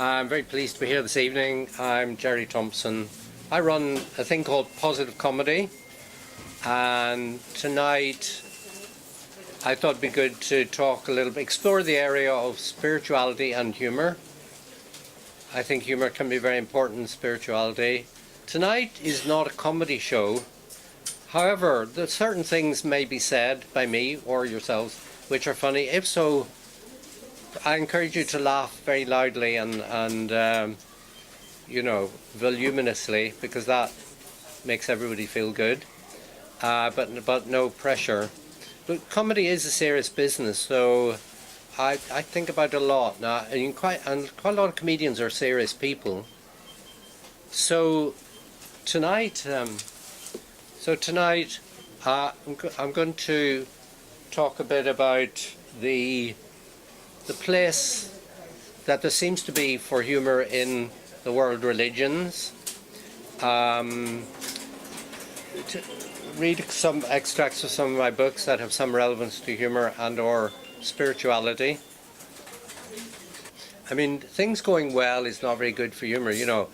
I'm very pleased to be here this evening. I'm Gerry Thompson. I run a thing called Positive Comedy, and tonight I thought it'd be good to talk a little bit, explore the area of spirituality and humour. I think humour can be very important in spirituality. Tonight is not a comedy show. However, certain things may be said by me or yourselves which are funny. If so, I encourage you to laugh very loudly and voluminously, because that makes everybody feel good. But no pressure. But comedy is a serious business, so I think about it a lot now. And quite a lot of comedians are serious people. So tonight, I'm going to talk a bit about the place that there seems to be for humour in the world religions. To read some extracts of some of my books that have some relevance to humour and or spirituality. I mean, things going well is not very good for humour. You know,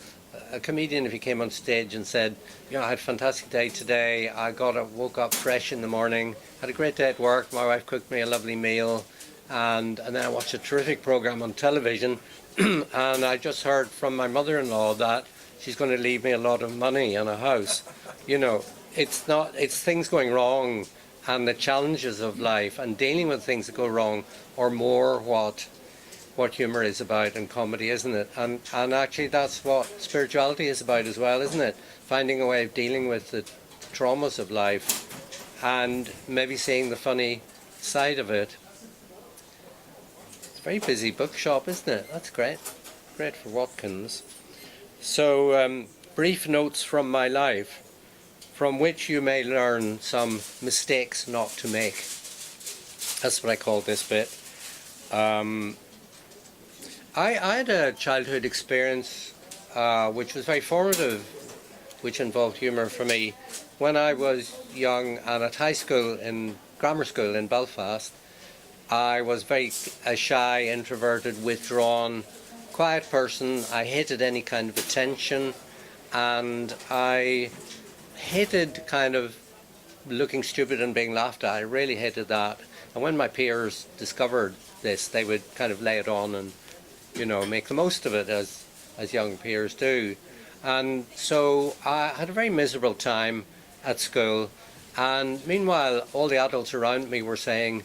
a comedian, if he came on stage and said, you know, I had a fantastic day today, woke up fresh in the morning, had a great day at work, my wife cooked me a lovely meal, and then I watched a terrific program on television, and I just heard from my mother-in-law that she's going to leave me a lot of money and a house. You know, it's things going wrong and the challenges of life and dealing with things that go wrong are more what humour is about and comedy, isn't it? And actually that's what spirituality is about as well, isn't it? Finding a way of dealing with the traumas of life and maybe seeing the funny side of it. It's a very busy bookshop, isn't it? That's great. Great for Watkins. So, brief notes from my life, from which you may learn some mistakes not to make. That's what I call this bit. I had a childhood experience which was very formative, which involved humour for me. When I was young and at high school, in grammar school in Belfast, I was very a shy, introverted, withdrawn, quiet person. I hated any kind of attention, and I hated kind of looking stupid and being laughed at. I really hated that. And when my peers discovered this, they would kind of lay it on and, you know, make the most of it as young peers do. And so I had a very miserable time at school, and meanwhile all the adults around me were saying,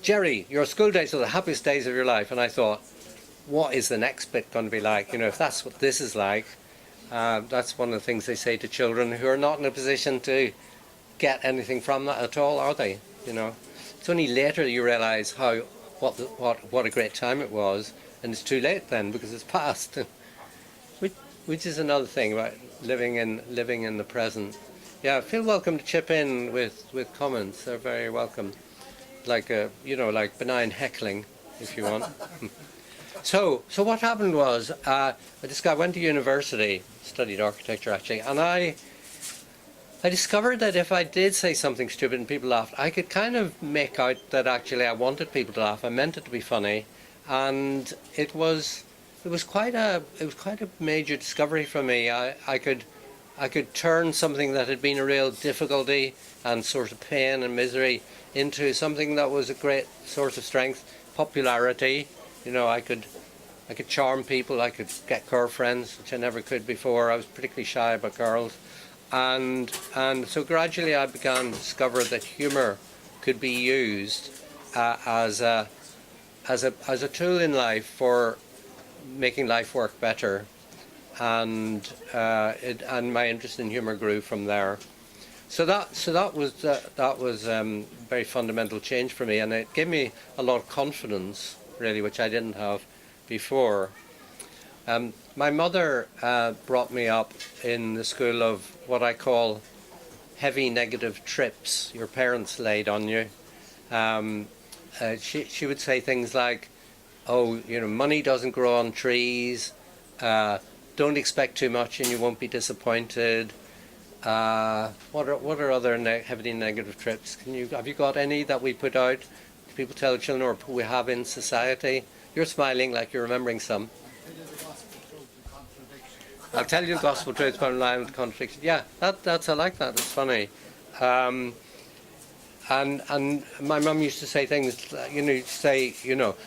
Gerry, your school days are the happiest days of your life. And I thought, what is the next bit going to be like? You know, if that's what this is like, that's one of the things they say to children who are not in a position to get anything from that at all, are they? You know, it's only later you realise what a great time it was, and it's too late then because it's past. Which is another thing about living in the present. Yeah, feel welcome to chip in with comments. They're very welcome. Like like benign heckling, if you want. So what happened was, this guy went to university, studied architecture actually, and I discovered that if I did say something stupid and people laughed, I could kind of make out that actually I wanted people to laugh. I meant it to be funny, and it was quite a major discovery for me. I could turn something that had been a real difficulty and sort of pain and misery into something that was a great source of strength, popularity. You know, I could charm people, I could get girlfriends, which I never could before. I was particularly shy about girls. And so gradually I began to discover that humour could be used as a tool in life for making life work better. And my interest in humour grew from there. So that was a very fundamental change for me, and it gave me a lot of confidence, really, which I didn't have before. My mother brought me up in the school of what I call heavy negative trips your parents laid on you. She would say things like, oh, you know, money doesn't grow on trees, don't expect too much and you won't be disappointed. What are other heavily negative trips? Have you got any that we put out? Do people tell children or we have in society? You're smiling like you're remembering some. I'll tell you the gospel truth, but I'm lying with the contradiction. Yeah, I like that. It's funny. Um, and my mum used to say things,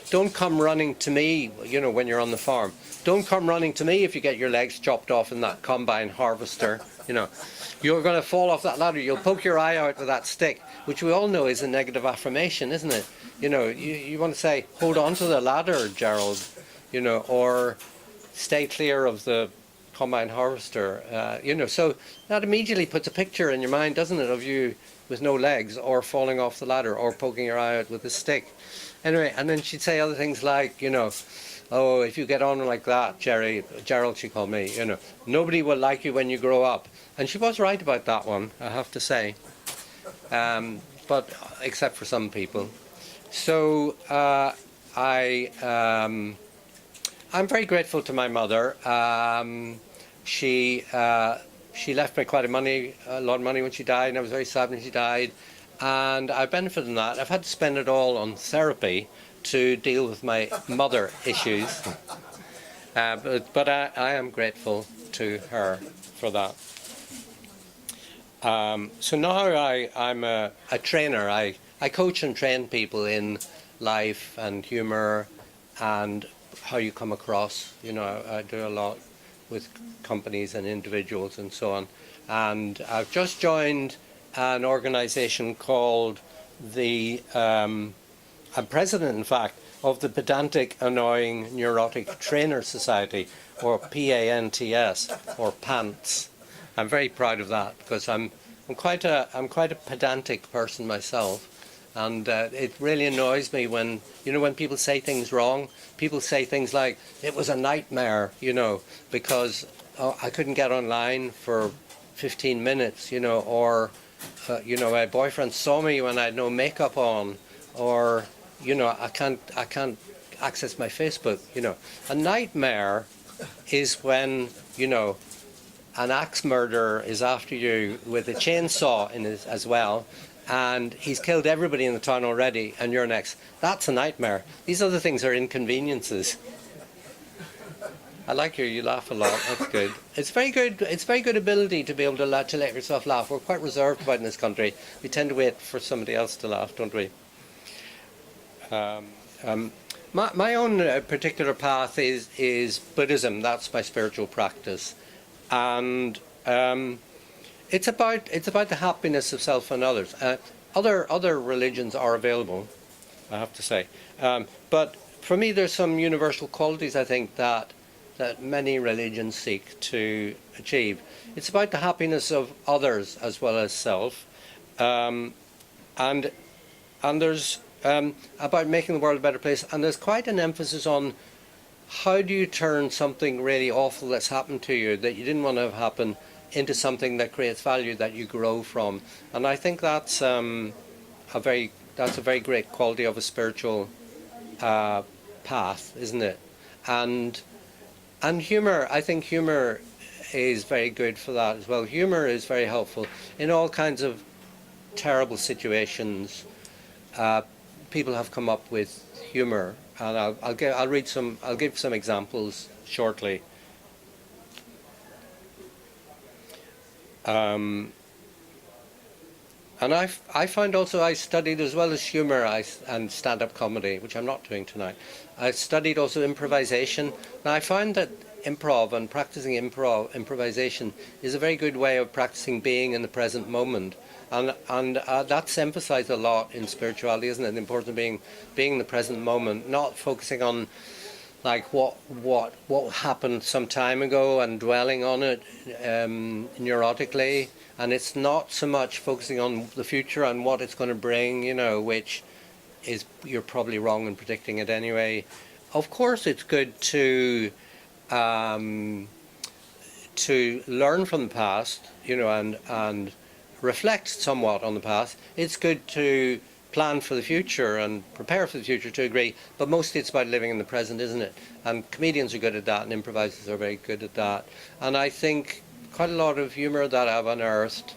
don't come running to me, when you're on the farm. Don't come running to me if you get your legs chopped off in that combine harvester. You're going to fall off that ladder. You'll poke your eye out with that stick, which we all know is a negative affirmation, isn't it? You want to say, hold on to the ladder, Gerald, or stay clear of the combine harvester. So that immediately puts a picture in your mind, doesn't it, of you with no legs, or falling off the ladder, or poking your eye out with a stick. Anyway, and then she'd say other things like, oh, if you get on like that, Gerald, she called me, nobody will like you when you grow up. And she was right about that one, I have to say. But except for some people. So I'm very grateful to my mother. She left me quite a lot of money when she died, and I was very sad when she died. And I benefited from that. I've had to spend it all on therapy to deal with my mother issues. But I am grateful to her for that. So now I'm a trainer. I coach and train people in life and humour and how you come across. I do a lot with companies and individuals and so on. And I've just joined an organisation called I'm president, in fact, of the Pedantic, Annoying, Neurotic Trainer Society, or PANTS, or PANTS. I'm very proud of that because I'm quite a pedantic person myself, and it really annoys me when people say things wrong. People say things like, it was a nightmare, because I couldn't get online for 15 minutes, or my boyfriend saw me when I had no makeup on, or I can't access my Facebook. A nightmare is when an axe murderer is after you with a chainsaw as well, and he's killed everybody in the town already, and you're next. That's a nightmare. These other things are inconveniences. I like you laugh a lot. That's good. It's very good. It's very good ability to be able to let yourself laugh. We're quite reserved about it in this country. We tend to wait for somebody else to laugh, don't we? My own particular path is Buddhism. That's my spiritual practice, and it's about the happiness of self and others. Other religions are available, I have to say, but for me, there's some universal qualities I think that many religions seek to achieve. It's about the happiness of others as well as self, and there's about making the world a better place. And there's quite an emphasis on how do you turn something really awful that's happened to you that you didn't want to have happen into something that creates value that you grow from. And I think that's a very great quality of a spiritual path, isn't it? And humour, I think humour is very good for that as well. Humour is very helpful in all kinds of terrible situations. People have come up with humour, and I'll give some examples shortly. And I find also I studied, as well as humour and stand-up comedy, which I'm not doing tonight. I studied also improvisation. Now I find that improv and practicing improvisation is a very good way of practicing being in the present moment. And that's emphasized a lot in spirituality, isn't it? The importance of being in the present moment, not focusing on like what happened some time ago and dwelling on it neurotically. And it's not so much focusing on the future and what it's going to bring, which is, you're probably wrong in predicting it anyway. Of course, it's good to learn from the past, and reflect somewhat on the past. It's good to plan for the future and prepare for the future, to agree, but mostly it's about living in the present, isn't it? And comedians are good at that, and improvisers are very good at that. And I think quite a lot of humour that I've unearthed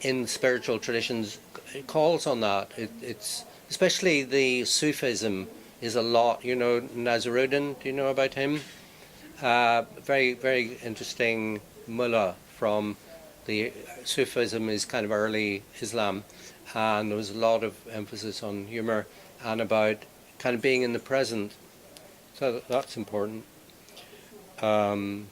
in spiritual traditions calls on that. It's especially the Sufism is a lot. Nasruddin, do you know about him? Very, very interesting mullah from the Sufism is kind of early Islam, and there was a lot of emphasis on humour and about kind of being in the present. So that's important. I'm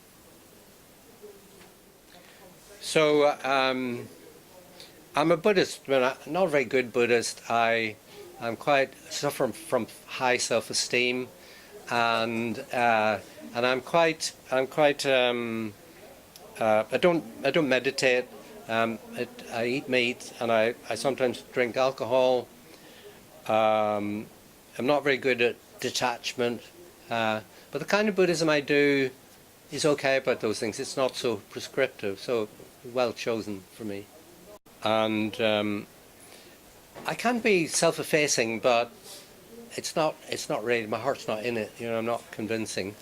a Buddhist, but not a very good Buddhist. I'm quite suffer from high self-esteem, and I don't meditate. I eat meat, and I sometimes drink alcohol. I'm not very good at detachment, but the kind of Buddhism I do is okay about those things. It's not so prescriptive, so well chosen for me. And I can be self-effacing, but it's not really, my heart's not in it, I'm not convincing.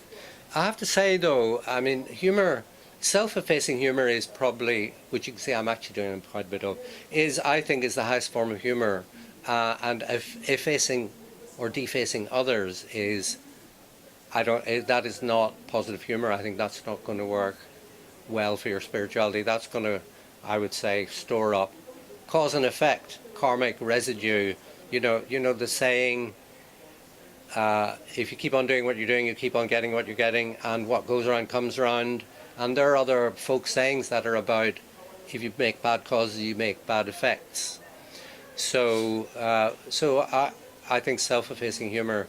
I have to say though, I mean, humour, self-effacing humour is probably, which you can see I'm actually doing quite a bit of, I think is the highest form of humour. And effacing or defacing others is, that is not positive humour. I think that's not going to work well for your spirituality. That's going to, I would say, store up cause and effect, karmic residue. You know the saying, if you keep on doing what you're doing, you keep on getting what you're getting, and what goes around comes around. And there are other folk sayings that are about, if you make bad causes, you make bad effects. So I think self-effacing humour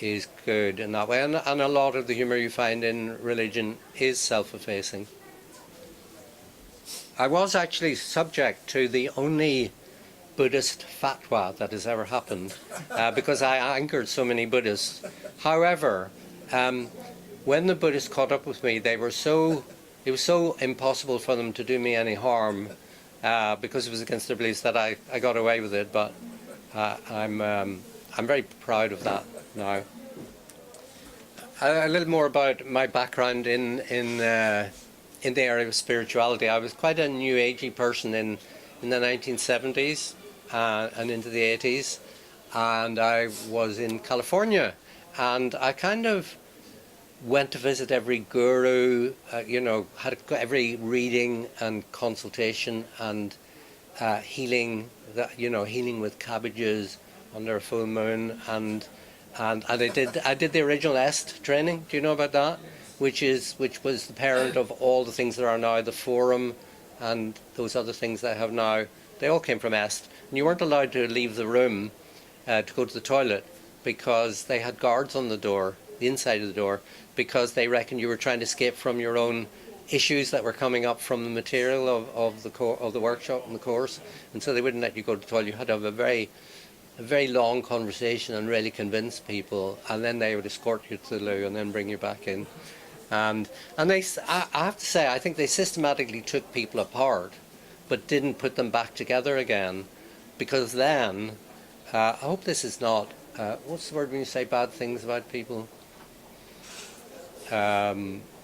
is good in that way, and a lot of the humour you find in religion is self-effacing. I was actually subject to the only Buddhist fatwa that has ever happened, because I angered so many Buddhists. However, when the Buddhists caught up with me, it was so impossible for them to do me any harm, because it was against their beliefs, that I got away with it. But I'm very proud of that now. A little more about my background in the area of spirituality. I was quite a New Agey person in the 1970s and into the 80s, and I was in California, and I kind of went to visit every guru, had every reading and consultation and healing with cabbages under a full moon, and I did the original EST training. Do you know about that? Which was the parent of all the things that are now the Forum and those other things that I have now. They all came from EST, and you weren't allowed to leave the room to go to the toilet, because they had guards on the door, the inside of the door, because they reckoned you were trying to escape from your own issues that were coming up from the material of the workshop and the course, and so they wouldn't let you go to the toilet. You had to have a very long conversation and really convince people, and then they would escort you to the loo and then bring you back in. And I have to say, I think they systematically took people apart, but didn't put them back together again, because then, I hope this is not, what's the word when you say bad things about people?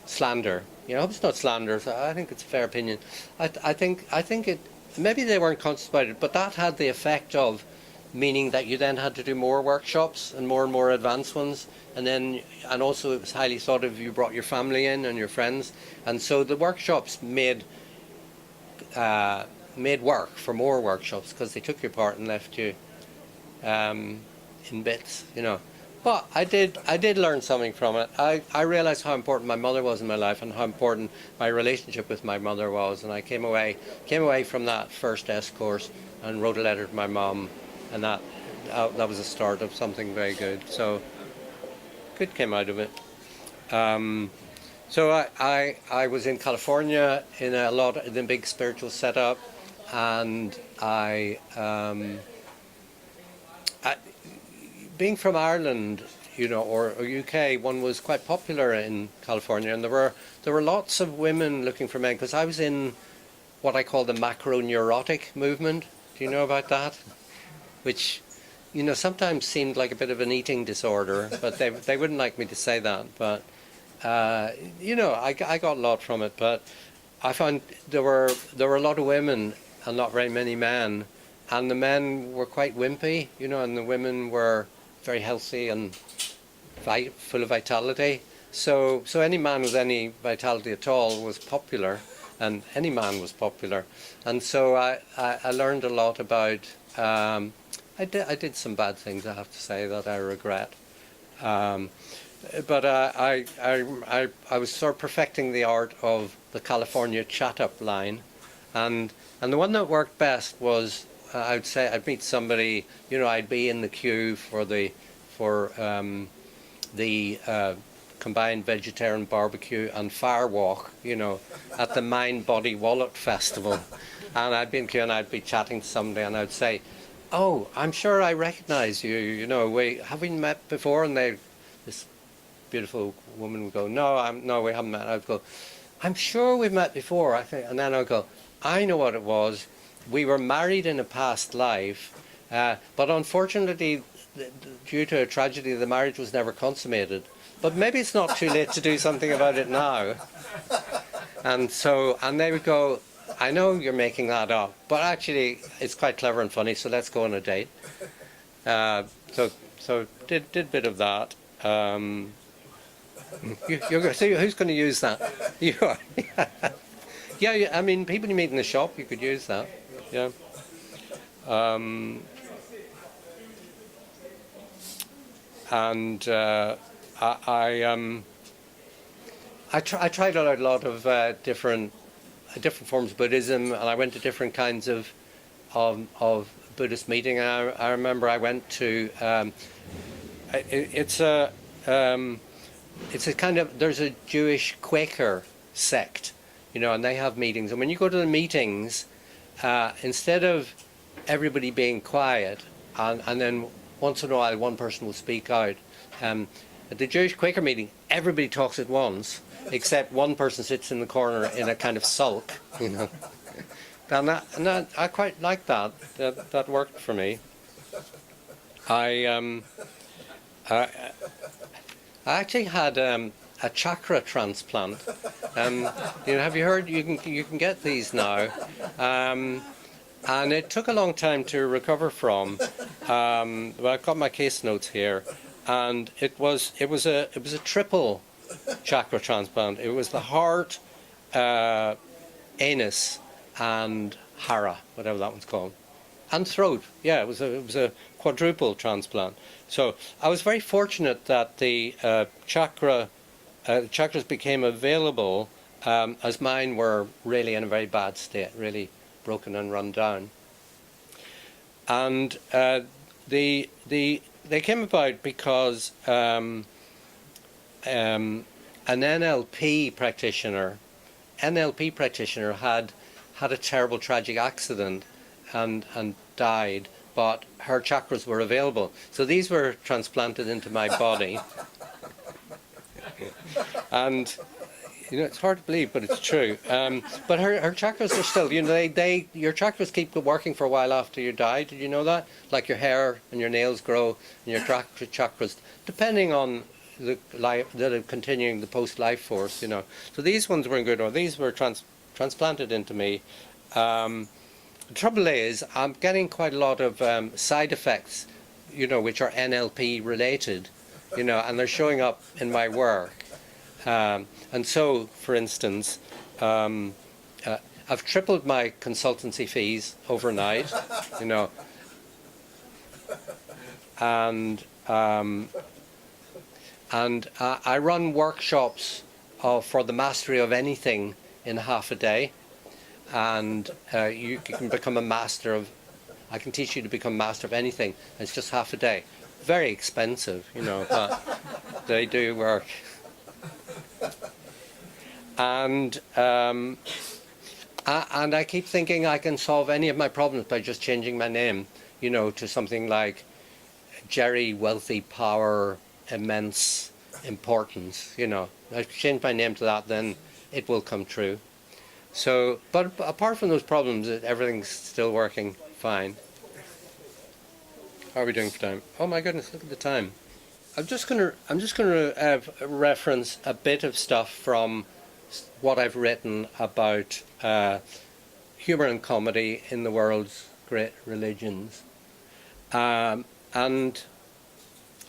Slander. I hope it's not slander. So I think it's a fair opinion. I think it, maybe they weren't conscious about it, but that had the effect of meaning that you then had to do more workshops and more advanced ones, and also it was highly thought of. You brought your family in and your friends, and so the workshops made work for more workshops, because they took you apart and left you in bits, But I did learn something from it. I realized how important my mother was in my life, and how important my relationship with my mother was, and I came away from that first S course and wrote a letter to my mom, and that was the start of something very good. So good came out of it. So I was in California in a big spiritual setup, and being from Ireland, or UK, one was quite popular in California, and there were lots of women looking for men, because I was in what I call the macroneurotic movement. Do you know about that? Which, sometimes seemed like a bit of an eating disorder, but they wouldn't like me to say that. But I got a lot from it. But I found there were a lot of women and not very many men, and the men were quite wimpy, and the women were very healthy and full of vitality, So any man with any vitality at all was popular, and any man was popular. And so I learned a lot about. I did some bad things, I have to say, that I regret. Um, but I was sort of perfecting the art of the California chat-up line, and the one that worked best was I'd say I'd meet somebody, I'd be in the queue for the combined vegetarian barbecue and fire walk, at the Mind Body Wallet Festival, and I'd be in queue and I'd be chatting to somebody and I'd say, "Oh, I'm sure I recognise you. Have we met before?" And this beautiful woman would go, "No, we haven't met." I'd go, "I'm sure we've met before, I think." And then I'd go, "I know what it was. We were married in a past life, but unfortunately, due to a tragedy, the marriage was never consummated. But maybe it's not too late to do something about it now." And they would go, "I know you're making that up, but actually it's quite clever and funny, so let's go on a date." So did a bit of that. You're going to see who's going to use that. You are. Yeah, I mean, people you meet in the shop, you could use that. Yeah. I tried out a lot of different forms of Buddhism, and I went to different kinds of Buddhist meeting. I remember I went to it's a kind of, there's a Jewish Quaker sect, and they have meetings. And when you go to the meetings, instead of everybody being quiet, and then once in a while one person will speak out, at the Jewish Quaker meeting, everybody talks at once, except one person sits in the corner in a kind of sulk, And I quite liked that. That worked for me. I actually had a chakra transplant. Have you heard? You can get these now, and it took a long time to recover from. But I've got my case notes here, and it was a triple chakra transplant. It was the heart, anus, and hara, whatever that one's called, and throat. Yeah, it was a quadruple transplant. So I was very fortunate that the chakras became available, as mine were really in a very bad state, really broken and run down. And they came about because an NLP practitioner had a terrible tragic accident and died, but her chakras were available. So these were transplanted into my body. And it's hard to believe, but it's true. But her chakras are still, your chakras keep working for a while after you die. Did you know that? Like your hair and your nails grow, and your chakras, depending on the life that are continuing the post-life force. So these ones were in good order. These were transplanted into me. The trouble is, I'm getting quite a lot of side effects, which are NLP related, and they're showing up in my work. And so, for instance, I've tripled my consultancy fees overnight, and I run workshops for the mastery of anything in half a day. And you can become a master of, I can teach you to become master of anything. It's just half a day. Very expensive, but they do work. And I keep thinking I can solve any of my problems by just changing my name, to something like Gerry Wealthy Power Immense Importance, I change my name to that, then it will come true. So, but apart from those problems, everything's still working fine. How are we doing for time? Oh my goodness, look at the time. I'm just gonna reference a bit of stuff from what I've written about humour and comedy in the world's great religions, and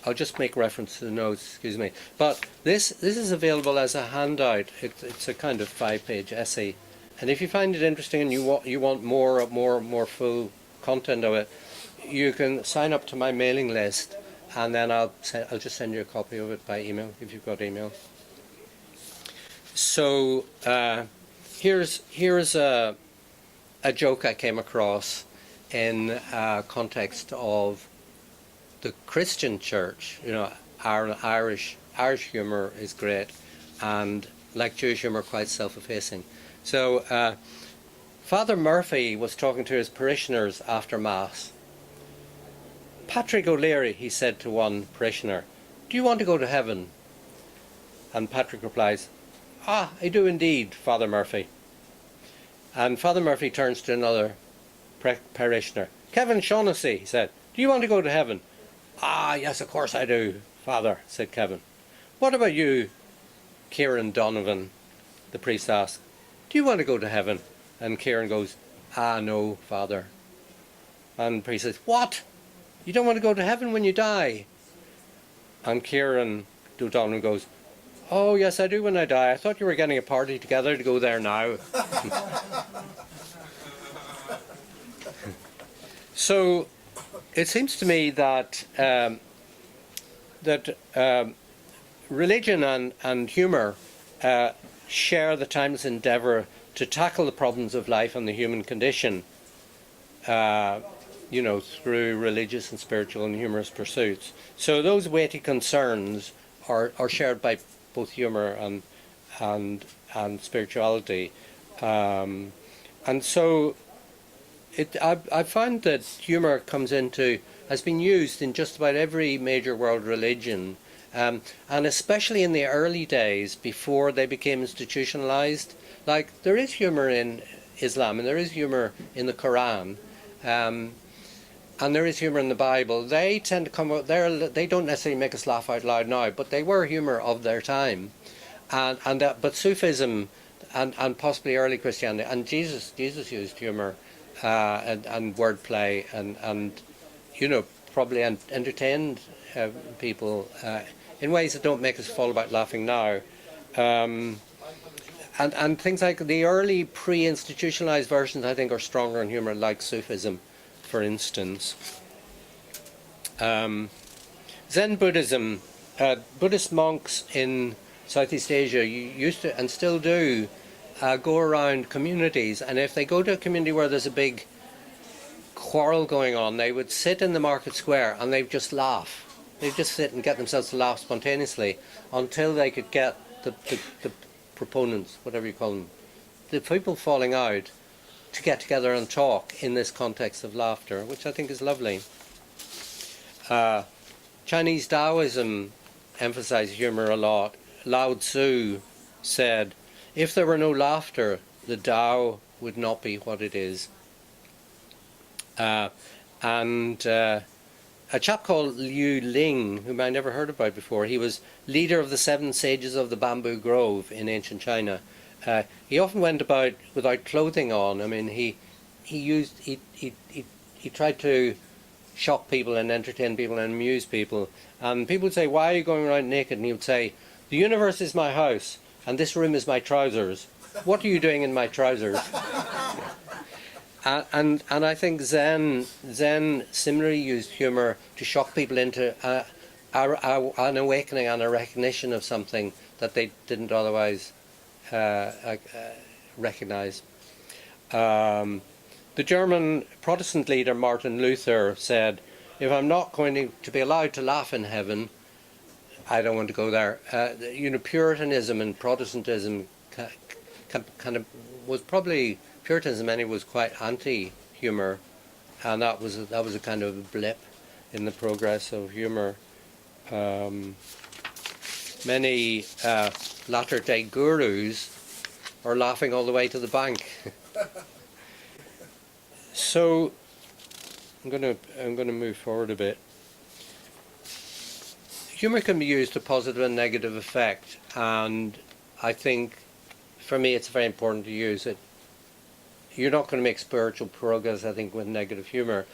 I'll just make reference to the notes, excuse me. But this is available as a handout. It's a kind of 5-page essay, and if you find it interesting and you want more full content of it, you can sign up to my mailing list, and then I'll just send you a copy of it by email if you've got email. So here's a joke I came across in context of the Christian church. You know, our Irish humour is great, and like Jewish humour, quite self-effacing. So Father Murphy was talking to his parishioners after Mass. "Patrick O'Leary," he said to one parishioner, "do you want to go to heaven?" And Patrick replies, "Ah, I do indeed, Father Murphy." And Father Murphy turns to another parishioner. "Kevin Shaughnessy," he said, "do you want to go to heaven?" "Ah, yes, of course I do, Father," said Kevin. "What about you, Kieran Donovan?" the priest asked. "Do you want to go to heaven?" And Kieran goes, "Ah, no, Father." And the priest says, "What? You don't want to go to heaven when you die?" And Kieran Donovan goes, "Oh, yes, I do when I die. I thought you were getting a party together to go there now." So it seems to me that religion and humour share the timeless endeavour to tackle the problems of life and the human condition, you know, through religious and spiritual and humorous pursuits. So those weighty concerns are shared by both humour and spirituality, and so I find that humour has been used in just about every major world religion, and especially in the early days before they became institutionalized. Like, there is humour in Islam, and there is humour in the Quran, and there is humour in the Bible. They tend to come out there. They don't necessarily make us laugh out loud now, but they were humour of their time, but Sufism and possibly early Christianity and Jesus used humour and wordplay and you know, probably entertained people in ways that don't make us fall about laughing now. And things like the early pre-institutionalized versions, I think, are stronger in humour, like Sufism, for instance. Zen Buddhism, Buddhist monks in Southeast Asia used to, and still do, go around communities, and if they go to a community where there's a big quarrel going on, they would sit in the market square and they'd just laugh. They'd just sit and get themselves to laugh spontaneously until they could get the proponents, whatever you call them, the people falling out, to get together and talk in this context of laughter, which I think is lovely. Chinese Taoism emphasizes humour a lot. Lao Tzu said, "If there were no laughter, the Tao would not be what it is." A chap called Liu Ling, whom I never heard about before, he was leader of the 7 sages of the bamboo grove in ancient China. He often went about without clothing on. I mean, he tried to shock people and entertain people and amuse people. And people would say, "Why are you going around naked?" And he would say, "The universe is my house, and this room is my trousers. What are you doing in my trousers?" And I think Zen similarly used humour to shock people into an awakening and a recognition of something that they didn't otherwise recognise. The German Protestant leader Martin Luther said, "If I'm not going to be allowed to laugh in heaven, I don't want to go there." You know, Puritanism and Protestantism kind of was probably, Puritanism anyway, was quite anti-humour, and that was a kind of a blip in the progress of humour. Many latter-day gurus are laughing all the way to the bank. So I'm going to move forward a bit. Humour can be used to positive and negative effect, and I think for me it's very important to use it. You're not going to make spiritual progress, I think, with negative humour.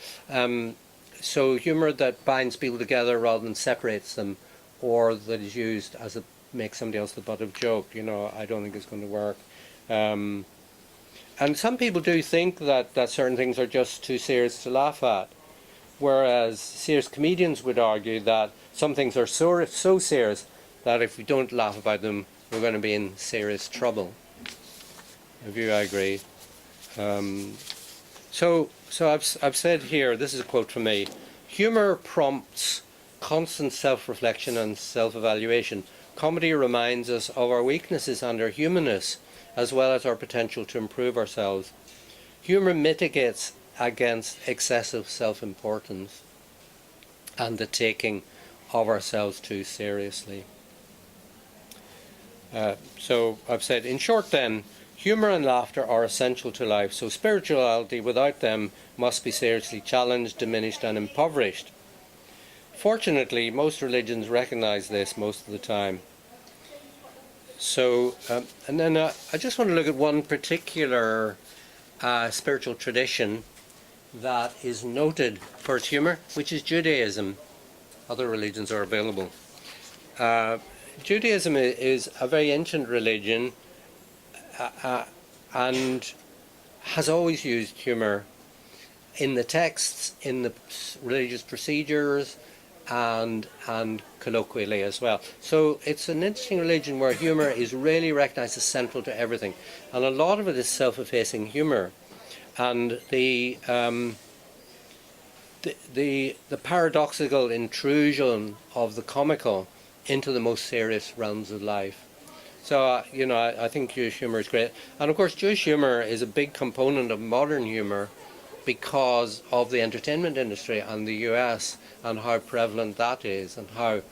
So humour that binds people together rather than separates them, or that is used as a make somebody else the butt of joke. I don't think it's going to work. And some people do think that certain things are just too serious to laugh at, whereas serious comedians would argue that some things are so serious that if we don't laugh about them, we're going to be in serious trouble. A view I agree. So I've said here, this is a quote from me: humour prompts constant self-reflection and self-evaluation. Comedy reminds us of our weaknesses and our humanness, as well as our potential to improve ourselves. Humour mitigates against excessive self-importance and the taking of ourselves too seriously. So I've said, in short then, humour and laughter are essential to life, so spirituality without them must be seriously challenged, diminished and impoverished. Fortunately, most religions recognise this most of the time. So, and then I just want to look at one particular spiritual tradition that is noted for its humour, which is Judaism. Other religions are available. Judaism is a very ancient religion and has always used humour in the texts, in the religious procedures, and colloquially as well. So it's an interesting religion where humour is really recognised as central to everything, and a lot of it is self-effacing humour, and the paradoxical intrusion of the comical into the most serious realms of life. So I think Jewish humour is great, and of course Jewish humour is a big component of modern humour because of the entertainment industry and the US, and how prevalent that is, and how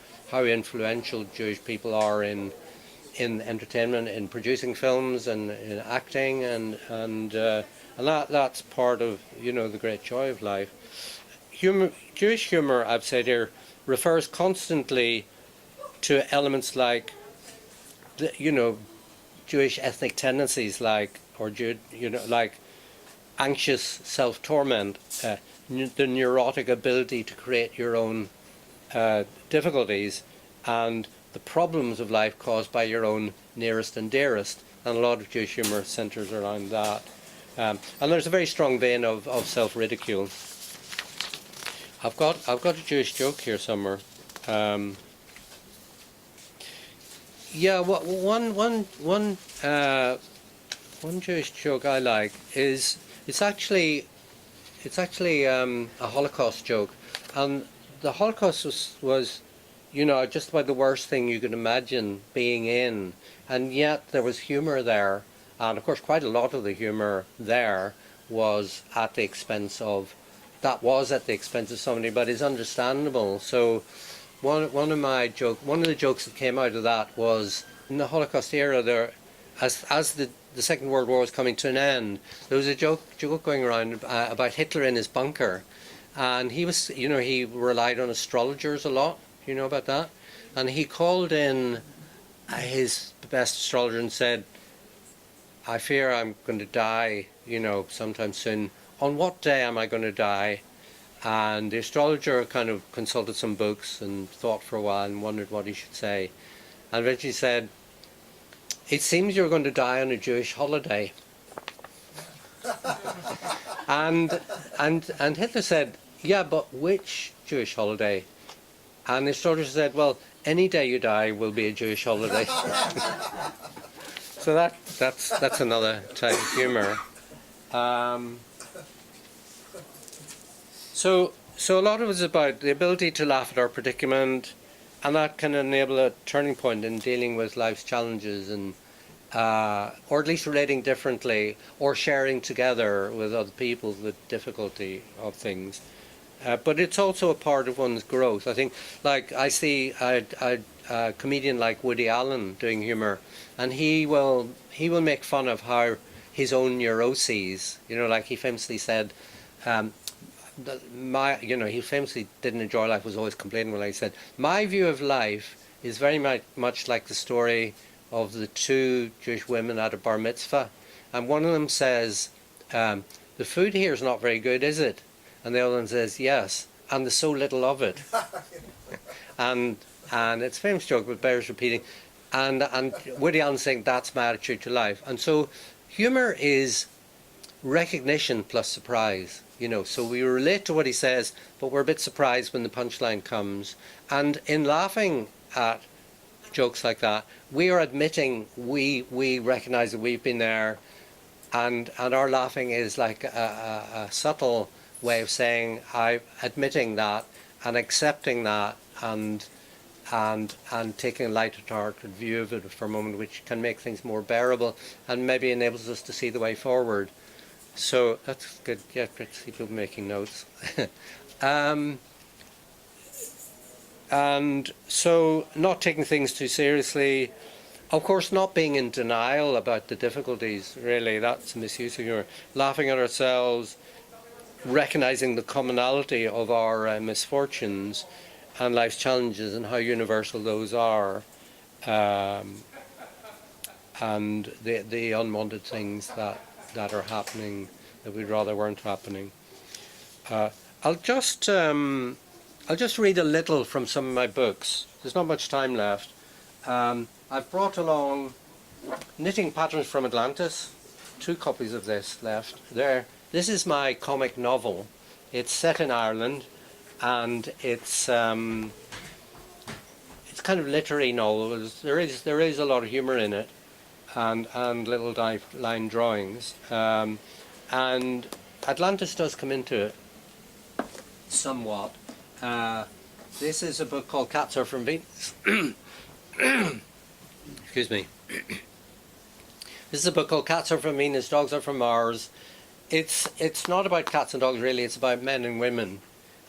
influential Jewish people are in entertainment, in producing films and in acting, and that's part of the great joy of life. Jewish humour, I've said here, refers constantly to elements like Jewish ethnic tendencies, like anxious self-torment, the neurotic ability to create your own difficulties, and the problems of life caused by your own nearest and dearest. And a lot of Jewish humour centres around that. And there's a very strong vein of self-ridicule. I've got a Jewish joke here somewhere. One Jewish joke I like is it's actually a Holocaust joke, and the Holocaust was just about the worst thing you could imagine being in, and yet there was humour there, and of course quite a lot of the humour there was at the expense of somebody, but it's understandable. So one of the jokes that came out of that was, in the Holocaust era, there, as the Second World War was coming to an end, there was a joke going around about Hitler in his bunker, and he relied on astrologers a lot. You know about that? And he called in his best astrologer and said, "I fear I'm going to die, sometime soon. On what day am I going to die?" And the astrologer kind of consulted some books and thought for a while and wondered what he should say. And eventually said, "It seems you're going to die on a Jewish holiday." and Hitler said, "Yeah, but which Jewish holiday?" And the astrologer said, "Well, any day you die will be a Jewish holiday." So that's another type of humour. So a lot of it is about the ability to laugh at our predicament, and that can enable a turning point in dealing with life's challenges, and or at least relating differently, or sharing together with other people the difficulty of things. But it's also a part of one's growth. I think, like, I see a comedian like Woody Allen doing humour, and he will make fun of how his own neuroses, like he famously said, he famously didn't enjoy life, was always complaining. When he said, "My view of life is very much like the story of the two Jewish women at a bar mitzvah, and one of them says, the food here is not very good, is it? And the other one says, yes, and there's so little of it. and it's a famous joke, but bears repeating. And Woody Allen saying that's my attitude to life. And so humour is recognition plus surprise, so we relate to what he says, but we're a bit surprised when the punchline comes. And in laughing at jokes like that, we are admitting we recognise that we've been there, and our laughing is like a subtle way of saying I'm admitting that and accepting that and taking a light-hearted view of it for a moment, which can make things more bearable and maybe enables us to see the way forward. So that's good. Yeah, great to see people making notes. And so not taking things too seriously. Of course, not being in denial about the difficulties, really, that's misuse of humour. Laughing at ourselves, recognising the commonality of our misfortunes and life's challenges and how universal those are, and the unwanted things that are happening that we'd rather weren't happening. I'll just read a little from some of my books. There's not much time left. I've brought along Knitting Patterns from Atlantis. 2 copies of this left. There. This is my comic novel. It's set in Ireland, and it's kind of literary novel. There is a lot of humour in it, and little line drawings. And Atlantis does come into it somewhat. This is a book called Cats Are From Venus. Excuse me. This is a book called Cats Are From Venus, Dogs Are From Mars. It's not about cats and dogs really, it's about men and women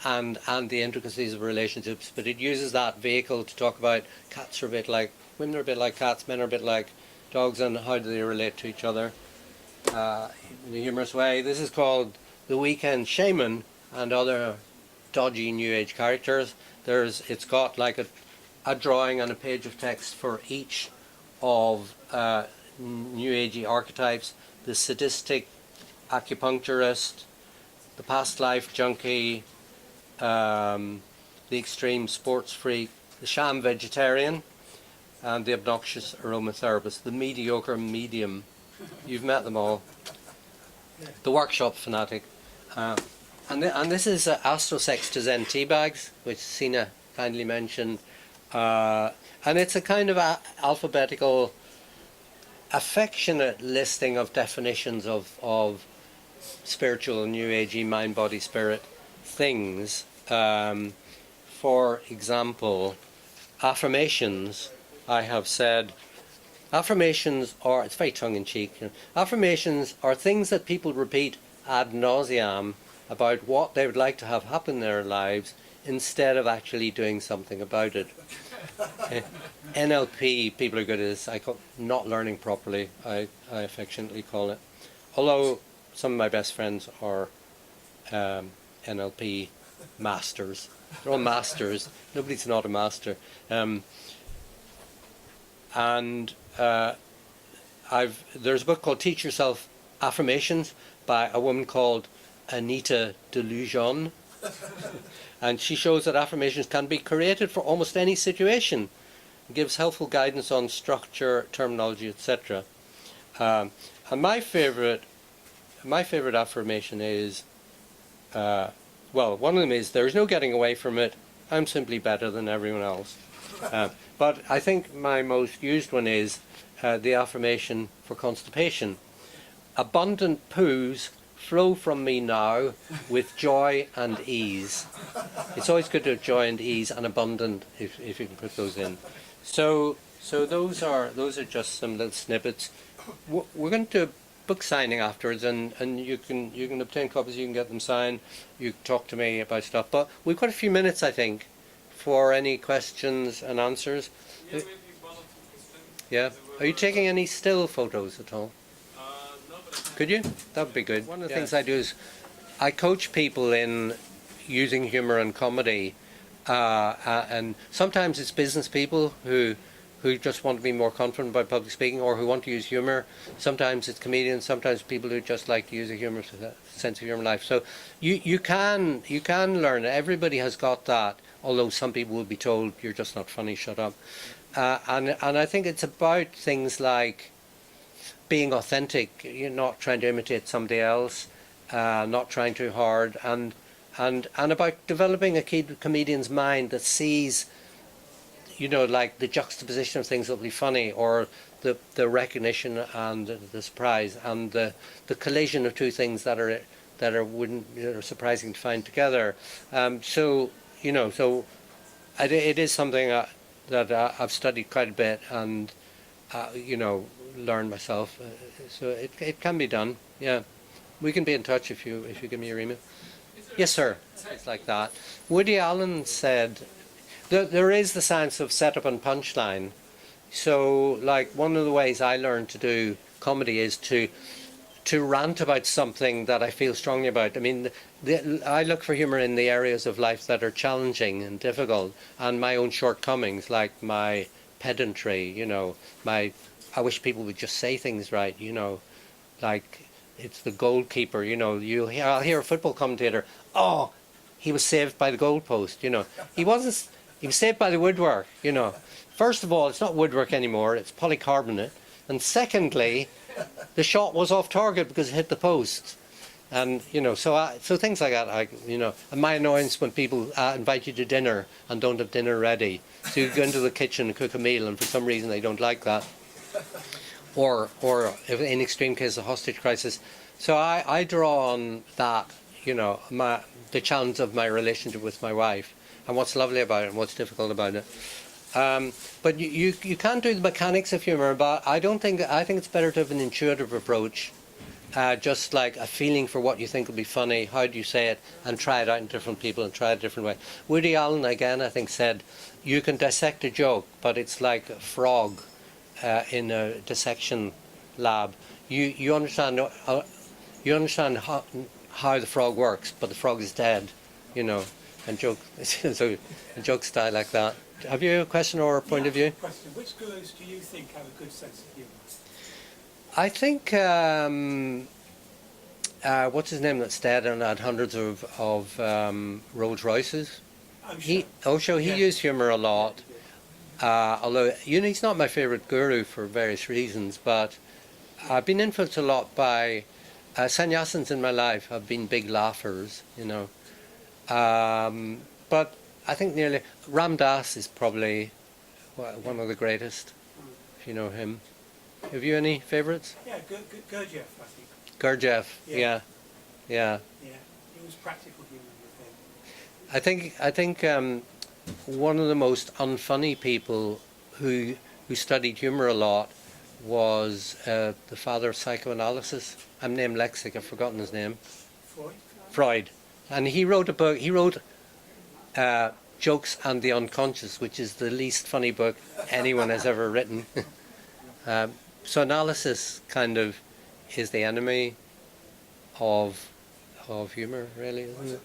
and the intricacies of relationships, but it uses that vehicle to talk about cats are a bit like, women are a bit like cats, men are a bit like dogs, and how do they relate to each other in a humorous way. This is called The Weekend Shaman and Other Dodgy New Age Characters. It's got like a drawing and a page of text for each of New Agey archetypes: the sadistic acupuncturist, the past life junkie, the extreme sports freak, the sham vegetarian, and the obnoxious aromatherapist, the mediocre medium. You've met them all. The workshop fanatic. And this is Astral Sex to Zen Teabags, which Sina kindly mentioned. And it's a kind of alphabetical, affectionate listing of definitions of spiritual, new agey, mind, body, spirit things. For example, affirmations. I have said affirmations are, it's very tongue-in-cheek, affirmations are things that people repeat ad nauseam about what they would like to have happen in their lives instead of actually doing something about it. NLP, people are good at this. I call not learning properly, I affectionately call it. Although some of my best friends are NLP masters. They're all masters. Nobody's not a master. There's a book called Teach Yourself Affirmations by a woman called Anita Delusion. And she shows that affirmations can be created for almost any situation. It gives helpful guidance on structure, terminology, etc. And my favorite affirmation is, well, one of them is, there's no getting away from it, I'm simply better than everyone else. But I think my most used one is the affirmation for constipation. Abundant poos flow from me now with joy and ease. It's always good to have joy and ease and abundant if you can put those in. So those are just some little snippets. We're going to do a book signing afterwards, and you can obtain copies. You can get them signed. You can talk to me about stuff. But we've got a few minutes, I think, for any questions and answers. Yeah, maybe one or two questions. Yeah. Are you taking any still photos at all? No, but Could you? That would be good. One of the things I do is I coach people in using humour and comedy, and sometimes it's business people who who just want to be more confident about public speaking or who want to use humour. Sometimes it's comedians, sometimes people who just like to use a humorous sense of humour in life. So you can learn. Everybody has got that, although some people will be told, you're just not funny, shut up. And I think it's about things like being authentic, you're not trying to imitate somebody else, not trying too hard, and about developing a comedian's mind that sees, like the juxtaposition of things that will be funny, or the recognition and the surprise, and the collision of two things that are surprising to find together. So it is something that I've studied quite a bit and learned myself. So it can be done. Yeah, we can be in touch if you give me your email. Yes, sir. It's like that. Woody Allen said, there is the science of setup and punchline. So, like, one of the ways I learned to do comedy is to rant about something that I feel strongly about. I mean, I look for humour in the areas of life that are challenging and difficult, and my own shortcomings, like my pedantry, I wish people would just say things right, like it's the goalkeeper, I'll hear a football commentator, oh, he was saved by the goalpost, He wasn't, he was saved by the woodwork, First of all, it's not woodwork anymore, it's polycarbonate. And secondly, the shot was off target because it hit the post. And, so things like that, and my annoyance when people invite you to dinner and don't have dinner ready. So you go into the kitchen and cook a meal and for some reason they don't like that. Or if in extreme case, a hostage crisis. So I draw on that, the challenge of my relationship with my wife and what's lovely about it and what's difficult about it. But you can't do the mechanics of humour, but I think it's better to have an intuitive approach, just like a feeling for what you think will be funny, how do you say it, and try it out in different people and try it a different way. Woody Allen, again, I think said, you can dissect a joke, but it's like a frog in a dissection lab. You understand how the frog works, but the frog is dead, and joke so a joke style like that. Have you a question or a point of view? Question. Which gurus do you think have a good sense of humour? I think what's his name that's dead and had hundreds of Rolls Royces? Osho. He used humour a lot. Although he's not my favourite guru for various reasons, but I've been influenced a lot by sannyasins in my life. Have been big laughers, but I think nearly Ram Dass is probably one of the greatest, if you know him. Have you any favourites? Yeah, Gurdjieff, I think. Gurdjieff, yeah. Yeah, it was practical humour, I think one of the most unfunny people who studied humour a lot was the father of psychoanalysis. I'm named Lexic, I've forgotten his name. Freud. And he wrote a book, Jokes and the Unconscious, which is the least funny book anyone has ever written. So analysis kind of is the enemy of humour, really, isn't it?